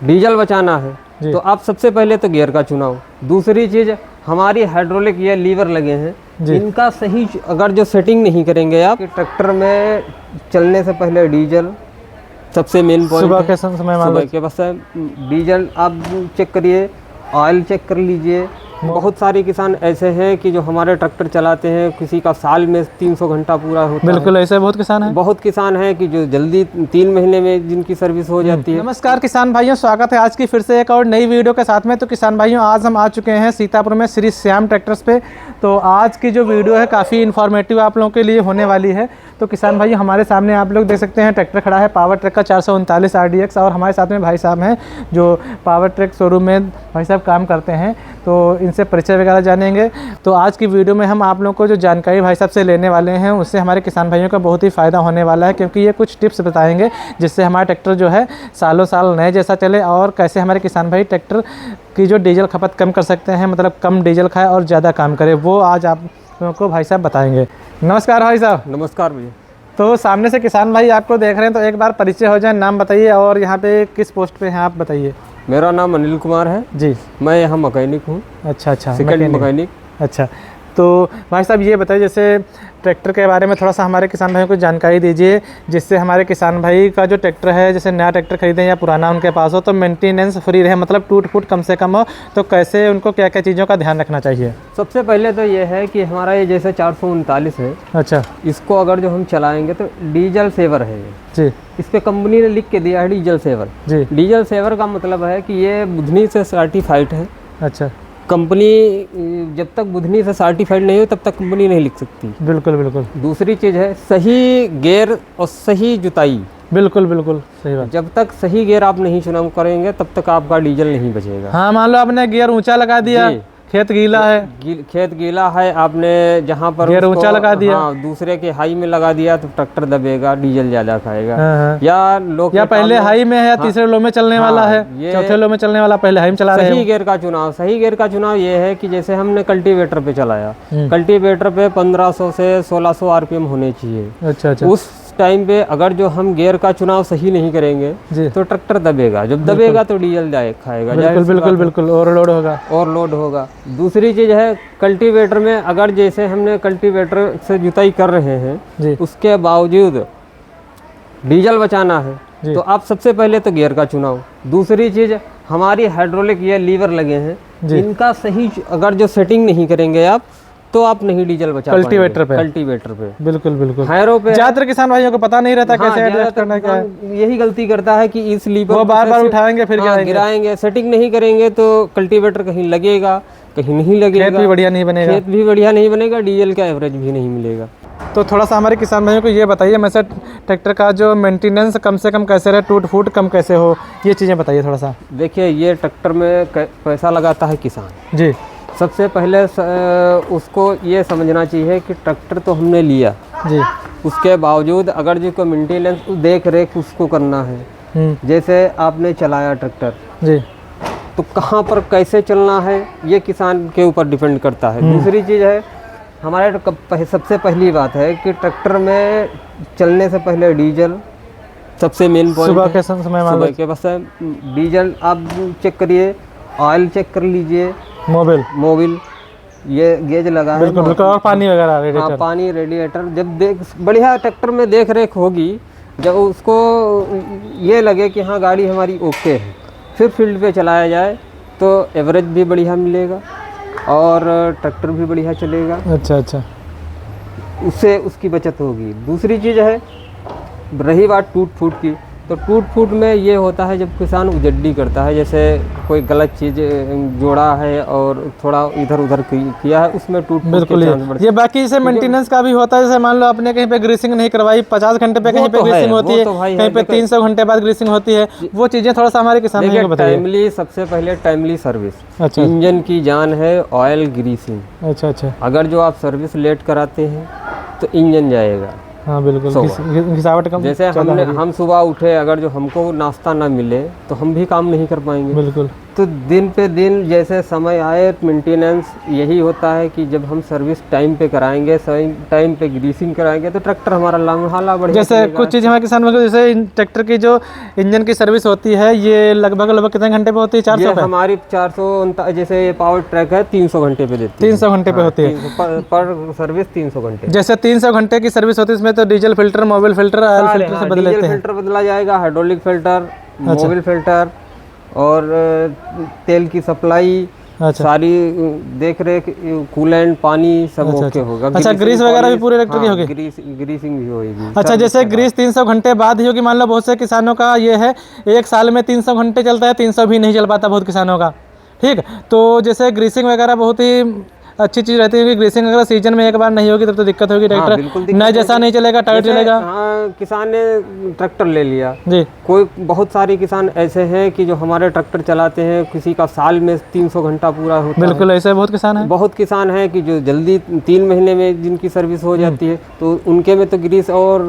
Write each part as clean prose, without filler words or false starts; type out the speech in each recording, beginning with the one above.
Diesel बचाना है तो आप सबसे पहले तो गियर का चुनाव। दूसरी चीज़, हमारी हाइड्रोलिक ये लीवर लगे हैं, इनका सही अगर जो सेटिंग नहीं करेंगे आप, ट्रैक्टर में चलने से पहले डीजल सबसे मेन पॉइंट। सुबह के समय सुबह के बस डीजल आप चेक करिए, ऑयल चेक कर लीजिए। बहुत सारे किसान ऐसे हैं कि जो हमारे ट्रैक्टर चलाते हैं, किसी का साल में 300 घंटा पूरा होता है। बिल्कुल ऐसे बहुत किसान हैं। बहुत किसान हैं कि जो जल्दी 3 महीने में जिनकी सर्विस हो जाती है। नमस्कार किसान भाइयों, स्वागत है आज की फिर से एक और नई वीडियो के साथ में। तो किसान भाइयों, आज हम आ चुके हैं सीतापुर में श्री श्याम ट्रैक्टर्स पे। तो आज की जो वीडियो है काफ़ी इन्फॉर्मेटिव आप लोगों के लिए होने वाली है। तो किसान भाइयों, हमारे सामने आप लोग देख सकते हैं ट्रैक्टर खड़ा है पावर ट्रैक का 439 RDX, और हमारे साथ में भाई साहब हैं जो पावर ट्रैक शोरूम में भाई साहब काम करते हैं। तो इनसे परिचय वगैरह जानेंगे। तो आज की वीडियो में हम आप लोगों को जो जानकारी भाई साहब से लेने वाले हैं, उससे हमारे किसान भाइयों का बहुत ही फ़ायदा होने वाला है, क्योंकि ये कुछ टिप्स बताएंगे जिससे हमारा ट्रैक्टर जो है सालों साल नए जैसा चले, और कैसे हमारे किसान भाई ट्रैक्टर की जो डीजल खपत कम कर सकते हैं, मतलब कम डीजल खाए और ज़्यादा काम करे, वो आज आप लोगों को भाई साहब बताएंगे। नमस्कार भाई साहब। नमस्कार भैया। तो सामने से किसान भाई आपको देख रहे हैं, तो एक बार परिचय हो जाए, नाम बताइए और यहाँ पे किस पोस्ट पे हैं आप बताइए। मेरा नाम अनिल कुमार है जी। मैं यहाँ मैकेनिक हूँ। अच्छा, सेकंड मैकेनिक। अच्छा, तो भाई साहब ये बताइए, जैसे ट्रैक्टर के बारे में थोड़ा सा हमारे किसान भाइयों को जानकारी दीजिए, जिससे हमारे किसान भाई का जो ट्रैक्टर है, जैसे नया ट्रैक्टर खरीदें या पुराना उनके पास हो, तो मेंटेनेंस फ्री रहे, मतलब टूट फूट कम से कम हो। तो कैसे उनको क्या क्या चीज़ों का ध्यान रखना चाहिए? सबसे पहले तो ये है कि हमारा ये जैसे 439 है। अच्छा। इसको अगर जो हम चलाएंगे तो डीजल सेवर है ये जी। इस पे कंपनी ने लिख के दिया है डीजल सेवर। जी। डीजल सेवर का मतलब है कि ये बुधनी से सर्टिफाइड है। अच्छा। कंपनी जब तक बुधनी से सर्टिफाइड नहीं हो तब तक कंपनी नहीं लिख सकती। बिल्कुल बिल्कुल। दूसरी चीज़ है सही गियर और सही जुताई। बिल्कुल बिल्कुल सही बात। जब तक सही गियर आप नहीं चुनाव करेंगे तब तक आपका डीजल नहीं बचेगा। हाँ, मान लो आपने गियर ऊंचा लगा दिया, खेत गीला है, खेत गीला है, आपने जहाँ पर गियर ऊंचा लगा दिया, हाँ, दूसरे के हाई में लगा दिया तो ट्रैक्टर दबेगा, डीजल ज्यादा खाएगा। हाँ। या लोग या पहले हाई में है या तीसरे लो में चलने वाला है, चौथे लो में चलने वाला, पहले हाई में चला रहे हैं। सही गियर का चुनाव ये है कि जैसे हमने कल्टीवेटर पे चलाया, कल्टीवेटर पे 1500 से 1600 RPM होने चाहिए। अच्छा अच्छा। उस टाइम पे अगर जो हम गियर का चुनाव सही नहीं करेंगे तो ट्रैक्टर दबेगा, जब दबेगा तो डीजल खाएगा। बिल्कुल बिल्कुल बिल्कुल, ओवरलोड होगा। दूसरी चीज है कल्टीवेटर में, अगर जैसे हमने कल्टीवेटर से जुताई कर रहे हैं, उसके बावजूद डीजल बचाना है तो आप सबसे पहले तो गियर का चुनाव। दूसरी चीज, हमारी हाइड्रोलिक ये लीवर लगे हैं, इनका सही अगर जो सेटिंग नहीं करेंगे आप, तो आप नहीं डीजल बचा कल्टीवेटर पे। बिल्कुल बिल्कुल। हायरों पे ज्यादातर किसान भाइयों को पता नहीं रहता कैसे एडजस्ट करना क्या है। यही गलती करता है कि इस लीवर वो बार बार उठाएंगे फिर गिराएंगे। सेटिंग नहीं करेंगे तो कल्टीवेटर कहीं लगेगा, कहीं नहीं लगेगा, खेत भी बढ़िया नहीं बनेगा, डीजल का एवरेज भी नहीं मिलेगा। तो थोड़ा सा हमारे किसान भाइयों को ये बताइए, मैं ट्रैक्टर का जो मेंटेनेंस कम से कम कैसे रहे, टूट फूट कम कैसे हो, ये चीज़ें बताइए थोड़ा सा। देखिए, ये ट्रैक्टर में पैसा लगाता है किसान जी। सबसे पहले उसको ये समझना चाहिए कि ट्रैक्टर तो हमने लिया जी, उसके बावजूद अगर जो को मेंटेनेंस देख रेख उसको करना है। जैसे आपने चलाया ट्रैक्टर जी, तो कहाँ पर कैसे चलना है ये किसान के ऊपर डिपेंड करता है। दूसरी चीज़ है, हमारे सबसे पहली बात है कि ट्रैक्टर में चलने से पहले डीजल सबसे मेन पॉइंट। सुबह के समय के बस डीजल आप चेक करिए, ऑयल चेक कर लीजिए, मोबिल ये गेज लगा है, बिल्कुल, और पानी वगैरह रेडिएटर। हाँ, पानी रेडिएटर जब बढ़िया ट्रैक्टर में देख रेख होगी, जब उसको ये लगे कि हाँ गाड़ी हमारी ओके है, फिर फील्ड पे चलाया जाए तो एवरेज भी बढ़िया मिलेगा और ट्रैक्टर भी बढ़िया चलेगा। अच्छा अच्छा, उससे उसकी बचत होगी। दूसरी चीज़ है, रही बात टूट फूट की, तो टूट फूट में ये होता है जब किसान उजड्डी करता है, जैसे कोई गलत चीज़ जोड़ा है और थोड़ा इधर उधर किया है, उसमें टूट फूट ये बाकी से मेंटेनेंस का भी होता है। जैसे मान लो आपने कहीं पे ग्रीसिंग नहीं करवाई, 50 घंटे पे कहीं पे ग्रीसिंग होती है, कहीं पे 300 घंटे बाद ग्रीसिंग होती है, वो चीज़ें थोड़ा सा हमारे किसान को बताइए। टाइमली, सबसे पहले टाइमली सर्विस। अच्छा। इंजन की जान है ऑयल ग्रीसिंग। अच्छा अच्छा। अगर जो आप सर्विस लेट कराते हैं तो इंजन जाएगा। हाँ बिल्कुल, घिसावट कम। जैसे हम सुबह उठे, अगर जो हमको नाश्ता ना मिले तो हम भी काम नहीं कर पाएंगे। बिल्कुल। तो दिन पे दिन जैसे समय आए मेंटेनेंस यही होता है कि जब हम सर्विस टाइम पे कराएंगे, सही टाइम पे ग्रीसिंग कराएंगे तो ट्रैक्टर हमारा लम्हा बढ़िया जैसे चलेगा। कुछ चीज़ हमारे किसान भाई, जैसे इन ट्रैक्टर की जो इंजन की सर्विस होती है ये लगभग कितने घंटे पे होती है? 400 ये पे? हमारी 400 जैसे ये पावर ट्रैक है 300 घंटे पे देती है। 300 घंटे पे होती है पर सर्विस 300 घंटे। जैसे 300 घंटे की सर्विस होती है, इसमें तो diesel filter, Mobil filter, oil filter से बदल लेते डीजल हैं। फिल्टर बदला जाएगा, हाइड्रोलिक फिल्टर, मोबिल फिल्टर और तेल की सप्लाई, अच्छा सारी देख रेख, कूलेंट, पानी सब ओके होगा। अच्छा, ग्रीस वगैरह भी पूरे ट्रैक्टर की होगी? ग्रीसिंग भी होगी। अच्छा, जैसे ग्रीस 300 घंटे बाद ही होगी। मान लो बहुत से किसानों का ये है, एक साल में 300 घंटे चलता है, 300 भी नहीं चल पाता बहुत किसानों का, ठीक। तो जैसे ग्रीसिंग वगैरह बहुत ही अच्छी चीज़ रहती है कि ग्रीसिंग अगर सीजन में एक बार नहीं होगी तब तो दिक्कत होगी। बिल्कुल ट्रैक्टर दिक्कत नए जैसा नहीं चलेगा, टाइट चलेगा। हाँ, किसान ने ट्रैक्टर ले लिया जी, कोई बहुत सारे किसान ऐसे हैं कि जो हमारे ट्रैक्टर चलाते हैं, किसी का साल में 300 घंटा पूरा होता है। बिल्कुल ऐसे बहुत किसान हैं। बहुत किसान हैं कि जो जल्दी 3 महीने में जिनकी सर्विस हो जाती है, तो उनके में तो ग्रीस और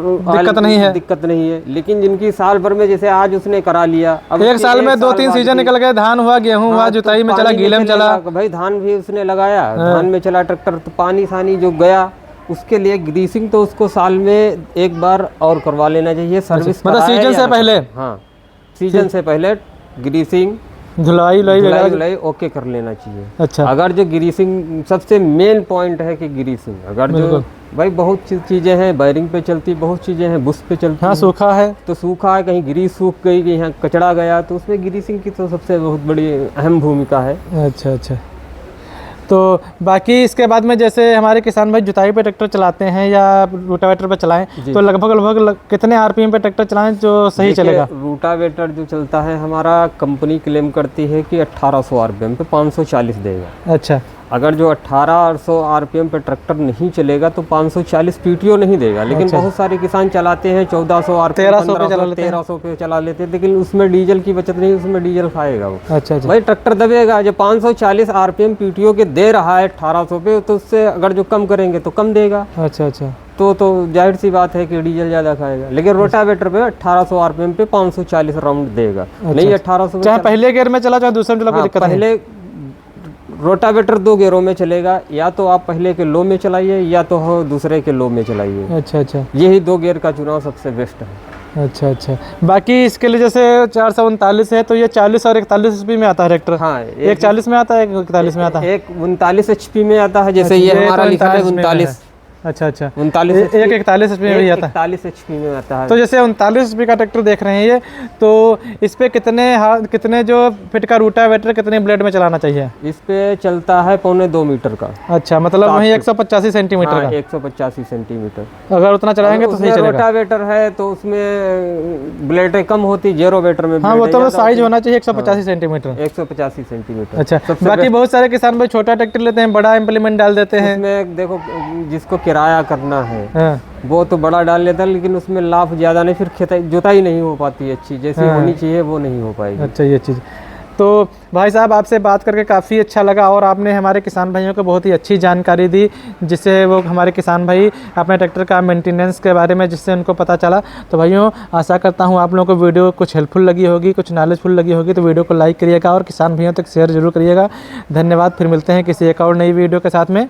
दिक्कत नहीं है। लेकिन जिनकी साल भर में, जैसे आज उसने करा लिया, अब एक साल में 2-3 सीजन निकल गए, धान हुआ, गेहूं हुआ, जुताई में चला, गीले में चला, भाई धान भी उसने लगाया, धान में चला ट्रैक्टर, तो पानी सानी जो गया उसके लिए ग्रीसिंग तो उसको साल में एक बार और करवा लेना चाहिए। सर्विस मतलब सीजन से पहले? हाँ, सीजन से पहले ग्रीसिंग, धुलाई ओके कर लेना चाहिए। अच्छा, अगर जो ग्रीसिंग सबसे मेन पॉइंट है कि ग्रीसिंग, अगर जो भाई बहुत चीज़ें हैं बैरिंग पे चलती, बहुत चीज़ें हैं बुश पे चलती। हाँ, सूखा है तो सूखा है, कहीं ग्रीस सूख गई, कहीं यहाँ कचड़ा गया, तो उसमें ग्रीसिंग की तो सबसे बहुत बड़ी अहम भूमिका है। अच्छा अच्छा। तो बाकी इसके बाद में जैसे हमारे किसान भाई जुताई पे ट्रैक्टर चलाते हैं या रूटावेटर पे चलाएं, तो लगभग कितने आरपीएम पे ट्रैक्टर चलाएं जो सही चलेगा? रूटावेटर जो चलता है हमारा, कंपनी क्लेम करती है कि 1800 आरपीएम पे 540 देगा। अच्छा, अगर जो 1800 आरपीएम पे ट्रैक्टर नहीं चलेगा तो 540 पीटीओ नहीं देगा। लेकिन बहुत सारे किसान चलाते हैं 1400 आरपीएम, 1300 पे चला लेते हैं, लेकिन उसमें डीजल की बचत नहीं, उसमें डीजल खाएगा वो। अच्छा अच्छा। भाई ट्रैक्टर दबेगा, जो 540 आरपीएम पीटीओ के दे रहा है 1800 पे, तो उससे अगर जो कम करेंगे तो कम देगा। अच्छा अच्छा। तो जाहिर सी बात है कि डीजल ज़्यादा खाएगा। लेकिन रोटावेटर पे 1800 आरपीएम पे 540 राउंड देगा। नहीं 1800 चाहे पहले गियर में चला चाहे दूसरे में चला, कोई दिक्कत नहीं। पहले रोटावेटर 2 गियरों में चलेगा, या तो आप पहले के लो में चलाइए या तो हो दूसरे के लो में चलाइए। अच्छा अच्छा। यही 2 गियर का चुनाव सबसे बेस्ट है। अच्छा अच्छा। बाकी इसके लिए जैसे 439 है तो ये 40 और 41 HP में आता है ट्रैक्टर? हाँ, एक 40 में आता है, एक 41 में आता है। एक 39 HP में आता है, जैसे ये हमारा लिखा है 39। अच्छा अच्छा। 39 एक 41 HP में भी आता है। 41 HP में आता है। तो जैसे 39 HP का ट्रैक्टर देख रहे हैं ये, तो इस पे कितने जो फिट का रूटावेटर कितने ब्लेड में चलाना चाहिए? इस पे चलता है 1.25 मीटर का। अच्छा, मतलब वही 185 सेंटीमीटर का। 185 सेंटीमीटर। अगर उतना चलाएंगे तो सही चलेगा। रोटावेटर है तो उसमें ब्लेडें कम होती, जेरोवेटर में हाँ, वो तो साइज होना चाहिए 185 सेंटीमीटर। 185 सेंटीमीटर। अच्छा, बाकी बहुत सारे किसान भाई छोटा ट्रैक्टर लेते हैं, बड़ा इम्प्लीमेंट डाल देते हैं। उसमें देखो, जिसको किराया करना है हाँ। वो तो बड़ा डाल लेता है, लेकिन उसमें लाभ ज़्यादा नहीं, फिर जुताई नहीं हो पाती अच्छी, जैसी होनी चाहिए वो नहीं हो पाएगी। अच्छा, ये चीज़। तो भाई साहब आपसे बात करके काफ़ी अच्छा लगा और आपने हमारे किसान भाइयों को बहुत ही अच्छी जानकारी दी, जिससे वो हमारे किसान भाई अपने ट्रैक्टर का मेंटेनेंस के बारे में जिससे उनको पता चला। तो भाइयों, आशा करता हूँ आप लोगों को वीडियो कुछ हेल्पफुल लगी होगी, कुछ नॉलेजफुल लगी होगी, तो वीडियो को लाइक करिएगा और किसान भाइयों तक शेयर जरूर करिएगा। धन्यवाद। फिर मिलते हैं किसी एक और नई वीडियो के साथ में।